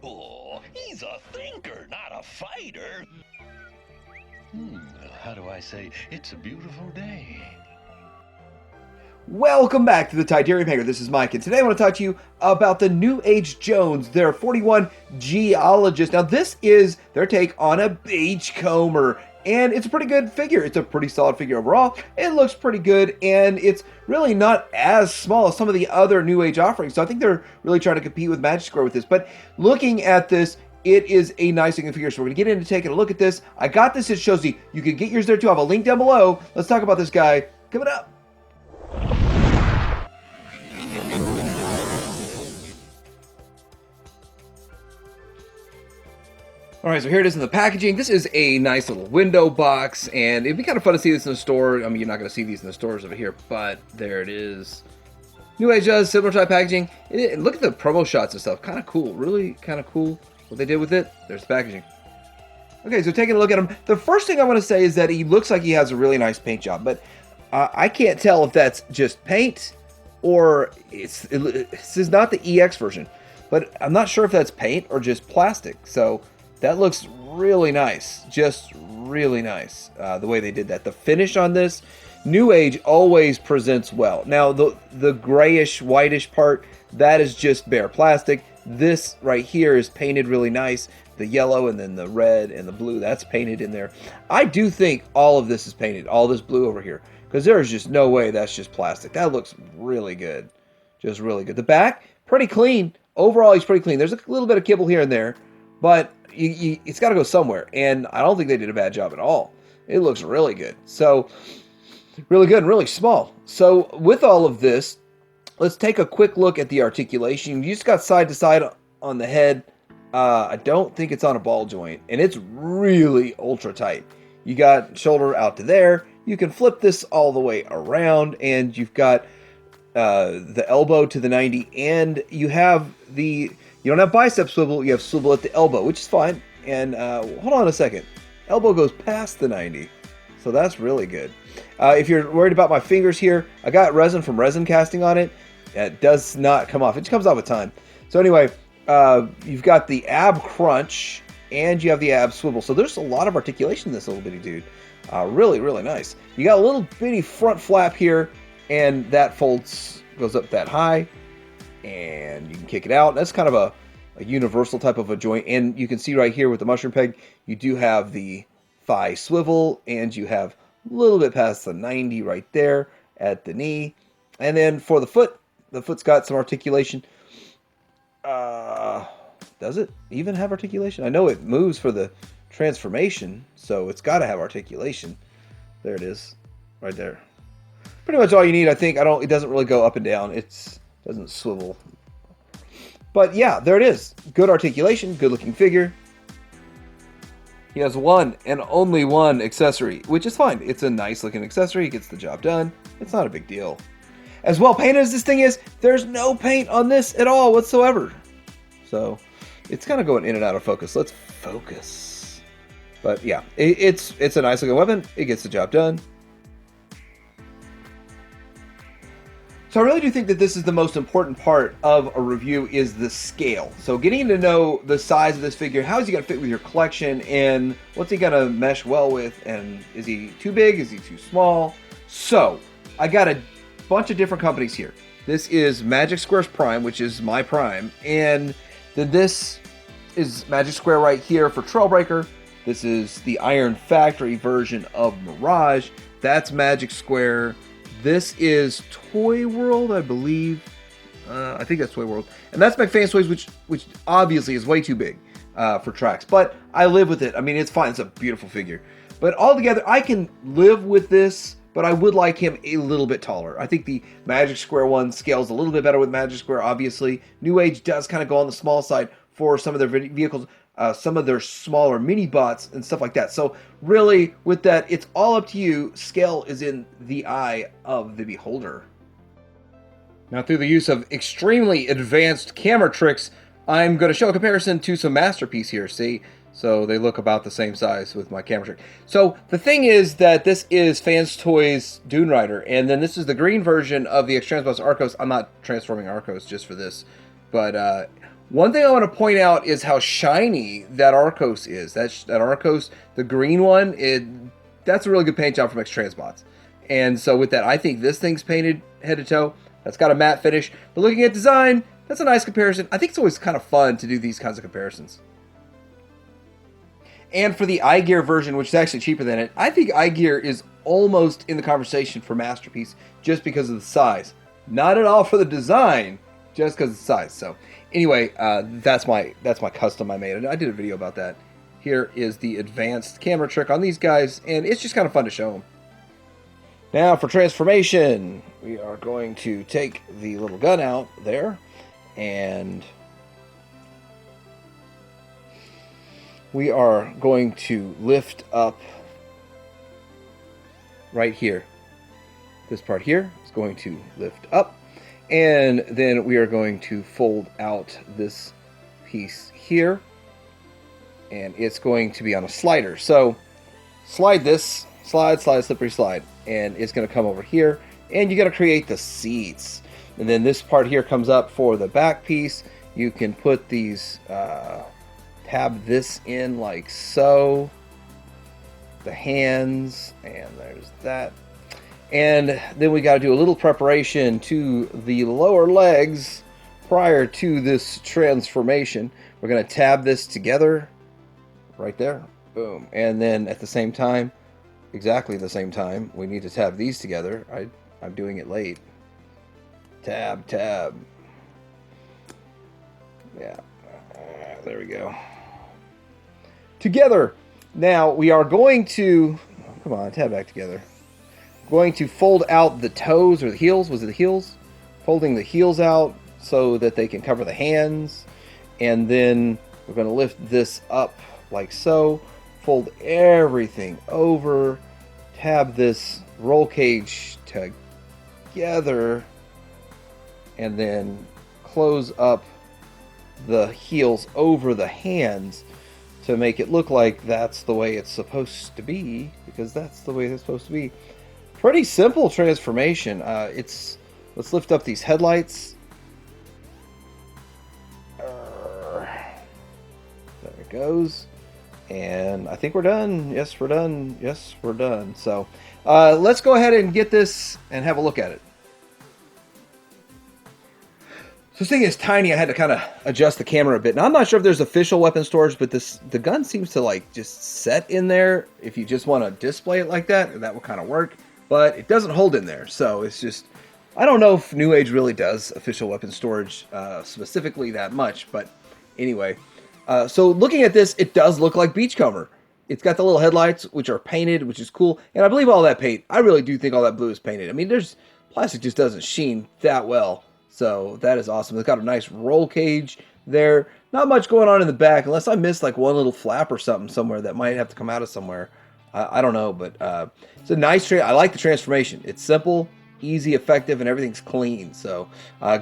Oh, he's a thinker, not a fighter. How do I say? It's a beautiful day. Welcome back to the Tidarium Hangar. This is Mike, and today I want to talk to you about the NewAge Jones, their 41 geologist. Now, this is their take on a Beachcomber, and it's a pretty good figure. It's a pretty solid figure overall. It looks pretty good, and it's really not as small as some of the other NewAge offerings. So I think they're really trying to compete with Magic Square with this. But looking at this, it is a nice looking figure. So we're going to get into taking a look at this. I got this at Shozy. You can get yours there too. I have a link down below. Let's talk about this guy coming up. All right, so here it is in the packaging. This is a nice little window box, and it'd be kind of fun to see this in the store. I mean, you're not going to see these in the stores over here, but there it is. NewAge does similar type packaging. And look at the promo shots and stuff. Kind of cool. Really kind of cool what they did with it. There's the packaging. Okay, so taking a look at him. The first thing I want to say is that he looks like he has a really nice paint job, but I can't tell if that's just paint or this is not the EX version, but I'm not sure if that's paint or just plastic. So that looks really nice, just really nice, the way they did that. The finish on this, NewAge always presents well. Now, the grayish, whitish part, that is just bare plastic. This right here is painted really nice. The yellow and then the red and the blue, that's painted in there. I do think all of this is painted, all this blue over here, because there's just no way that's just plastic. That looks really good, just really good. The back, pretty clean. Overall, he's pretty clean. There's a little bit of kibble here and there, but it's got to go somewhere, and I don't think they did a bad job at all. It looks really good. So, really good and really small. So, with all of this, let's take a quick look at the articulation. You just got side to side on the head. I don't think it's on a ball joint, and it's really ultra tight. You got shoulder out to there. You can flip this all the way around, and you've got the elbow to the 90, and you have you don't have bicep swivel, you have swivel at the elbow, which is fine. And hold on a second. Elbow goes past the 90. So that's really good. If you're worried about my fingers here, I got resin from Resin Casting on it. It does not come off. It just comes off with time. So anyway, you've got the ab crunch and you have the ab swivel. So there's a lot of articulation in this little bitty dude. Really, really nice. You got a little bitty front flap here, and that goes up that high. And you can kick it out. That's kind of a universal type of a joint. And you can see right here with the mushroom peg, you do have the thigh swivel, and you have a little bit past the 90 right there at the knee. And then for the foot's got some articulation. Does it even have articulation? I know it moves for the transformation, so it's got to have articulation. There it is, right there. Pretty much all you need, I think. It doesn't really go up and down. Doesn't swivel. But yeah, there it is. Good articulation, good looking figure. He has one and only one accessory, which is fine. It's a nice looking accessory. It gets the job done. It's not a big deal. As well painted as this thing is, there's no paint on this at all whatsoever. So it's kind of going in and out of focus. Let's focus. But yeah, it's a nice looking weapon. It gets the job done. So I really do think that this is the most important part of a review is the scale. So getting to know the size of this figure, how is he going to fit with your collection, and what's he going to mesh well with, and is he too big, is he too small? So I got a bunch of different companies here. This is Magic Square's Prime, which is my Prime, and then this is Magic Square right here for Trailbreaker. This is the Iron Factory version of Mirage. That's Magic Square. This is Toy World, I believe. I think that's Toy World. And that's McFan's Toys, which obviously is way too big for tracks. But I live with it. I mean, it's fine. It's a beautiful figure. But altogether, I can live with this, but I would like him a little bit taller. I think the Magic Square one scales a little bit better with Magic Square, obviously. NewAge does kind of go on the small side for some of their vehicles. Some of their smaller mini bots and stuff like that. So really, with that, it's all up to you. Scale is in the eye of the beholder. Now, through the use of extremely advanced camera tricks, I'm going to show a comparison to some Masterpiece here, see? So they look about the same size with my camera trick. So the thing is that this is Fans Toys Dune Rider, and then this is the green version of the X-Transboss Arcos. I'm not transforming Arcos just for this, but One thing I want to point out is how shiny that Arcos is. That Arcos, the green one, that's a really good paint job from X-Transbots. And so with that, I think this thing's painted head to toe. That's got a matte finish. But looking at design, that's a nice comparison. I think it's always kind of fun to do these kinds of comparisons. And for the iGear version, which is actually cheaper than it, I think iGear is almost in the conversation for Masterpiece just because of the size. Not at all for the design, just because of the size. So anyway, that's my custom I made. I did a video about that. Here is the advanced camera trick on these guys, and it's just kind of fun to show them. Now for transformation, we are going to take the little gun out there, and we are going to lift up right here. This part here is going to lift up, and then we are going to fold out this piece here, and it's going to be on a slider. So slide this, slide, slippery slide, and it's going to come over here, and you got to create the seats. And then this part here comes up for the back piece. You can put these, tab this in like so, the hands, and there's that. And then we got to do a little preparation to the lower legs prior to this transformation. We're going to tab this together right there, boom. And then at the same time, exactly the same time, we need to tab these together. I'm doing it late. Tab. Yeah, there we go. Together. Now we are going to, come on, tab back together. Going to fold out the toes or the heels. Was it the heels? Folding the heels out so that they can cover the hands. And then we're going to lift this up like so. Fold everything over. Tab this roll cage together. And then close up the heels over the hands to make it look like that's the way it's supposed to be, because that's the way it's supposed to be. Pretty simple transformation. Let's lift up these headlights. There it goes. And I think we're done. Yes, we're done. Yes, we're done. So let's go ahead and get this and have a look at it. So this thing is tiny. I had to kind of adjust the camera a bit. Now I'm not sure if there's official weapon storage, but the gun seems to like just set in there. If you just want to display it like that, that will kind of work. But it doesn't hold in there. So it's just, I don't know if NewAge really does official weapon storage specifically that much. But anyway, so looking at this, it does look like Beachcomber. It's got the little headlights, which are painted, which is cool. And I believe all that paint, I really do think all that blue is painted. I mean, plastic just doesn't sheen that well. So that is awesome. It's got a nice roll cage there. Not much going on in the back, unless I missed like one little flap or something somewhere that might have to come out of somewhere. I don't know, but it's a nice I like the transformation. It's simple, easy, effective, and everything's clean. So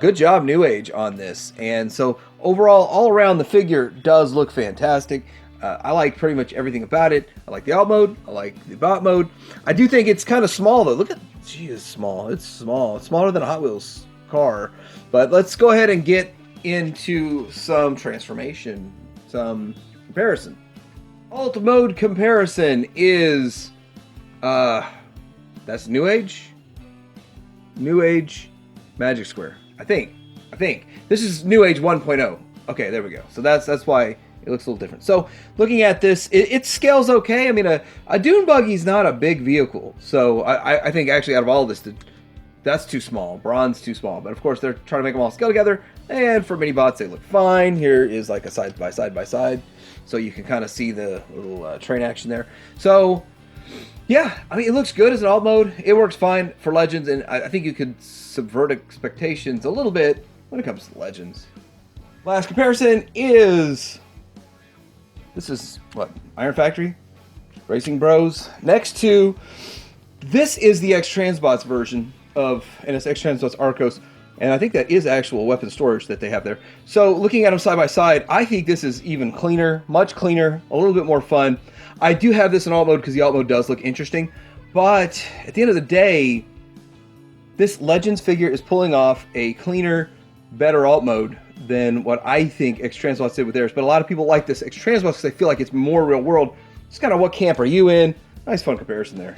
good job, NewAge, on this. And so overall, all around, the figure does look fantastic. I like pretty much everything about it. I like the alt mode. I like the bot mode. I do think it's kind of small, though. Look at, gee, it's small. It's small. It's smaller than a Hot Wheels car. But let's go ahead and get into some transformation, some comparison. Alt mode comparison is that's NewAge Magic Square. I think this is NewAge 1.0. Okay, there we go. So that's why it looks a little different. So looking at this, it scales okay. I mean, a dune buggy is not a big vehicle, so I think actually out of all of this, that's too small. Bronze too small. But of course, they're trying to make them all scale together. And for mini bots, they look fine. Here is like a side by side. So you can kind of see the little train action there. So yeah, I mean, it looks good as an alt mode. It works fine for Legends. And I think you could subvert expectations a little bit when it comes to Legends. Last comparison is, this is what? Iron Factory? Racing Bros. Next to, this is the X-Transbots version of X-Transbots Arcos, and I think that is actual weapon storage that they have there. So looking at them side by side, I think this is even cleaner, much cleaner, a little bit more fun. I do have this in alt mode because the alt mode does look interesting, but at the end of the day, this Legends figure is pulling off a cleaner, better alt mode than what I think X-Transbots did with theirs. But a lot of people like this X-Transbots because they feel like it's more real world. It's kind of what camp are you in? Nice fun comparison there.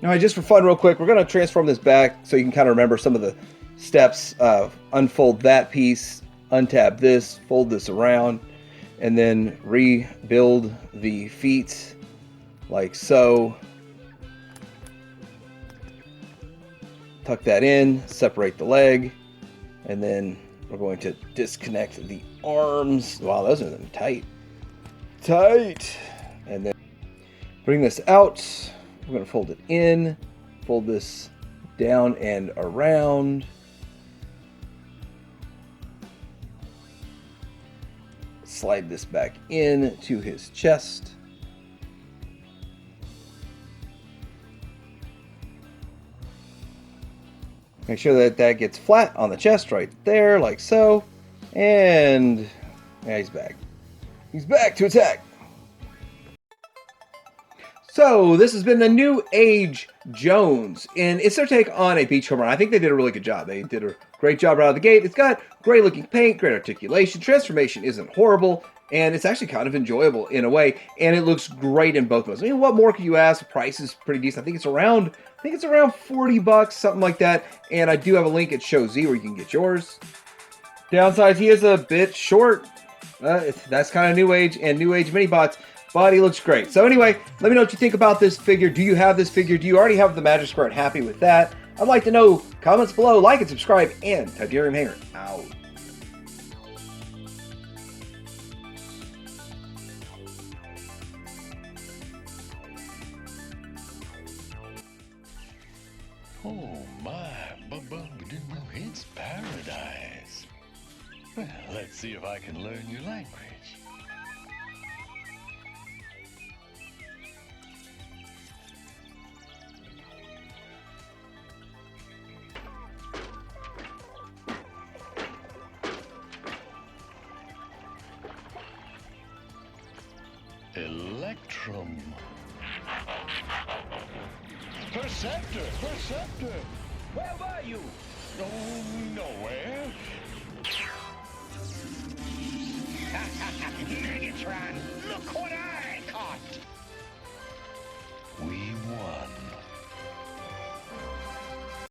All right, just for fun real quick, we're going to transform this back so you can kind of remember some of the steps. Unfold that piece, untab this, fold this around, and then rebuild the feet like so. Tuck that in, separate the leg, and then we're going to disconnect the arms. Wow, those are them tight. Tight! And then bring this out. We're going to fold it in, fold this down and around. Slide this back in to his chest. Make sure that that gets flat on the chest right there, like so. And yeah, he's back. He's back to attack. So this has been the NewAge Jones, and it's their take on a Beachcomber. I think they did a really good job. They did a great job right out of the gate. It's got great looking paint, great articulation. Transformation isn't horrible, and it's actually kind of enjoyable in a way, and it looks great in both modes. I mean, what more could you ask? The price is pretty decent. I think it's around $40, something like that. And I do have a link at Show Z where you can get yours. Downside, he is a bit short. That's kind of NewAge and NewAge mini bots. But he looks great. So anyway, let me know what you think about this figure. Do you have this figure? Do you already have the Magic Square and happy with that? I'd like to know. Comments below, like and subscribe, and Tiberium Hanger out. Oh my, it's paradise. Well, let's see if I can learn your language. Electrum. Perceptor! Where were you? Oh, nowhere. Megatron, look what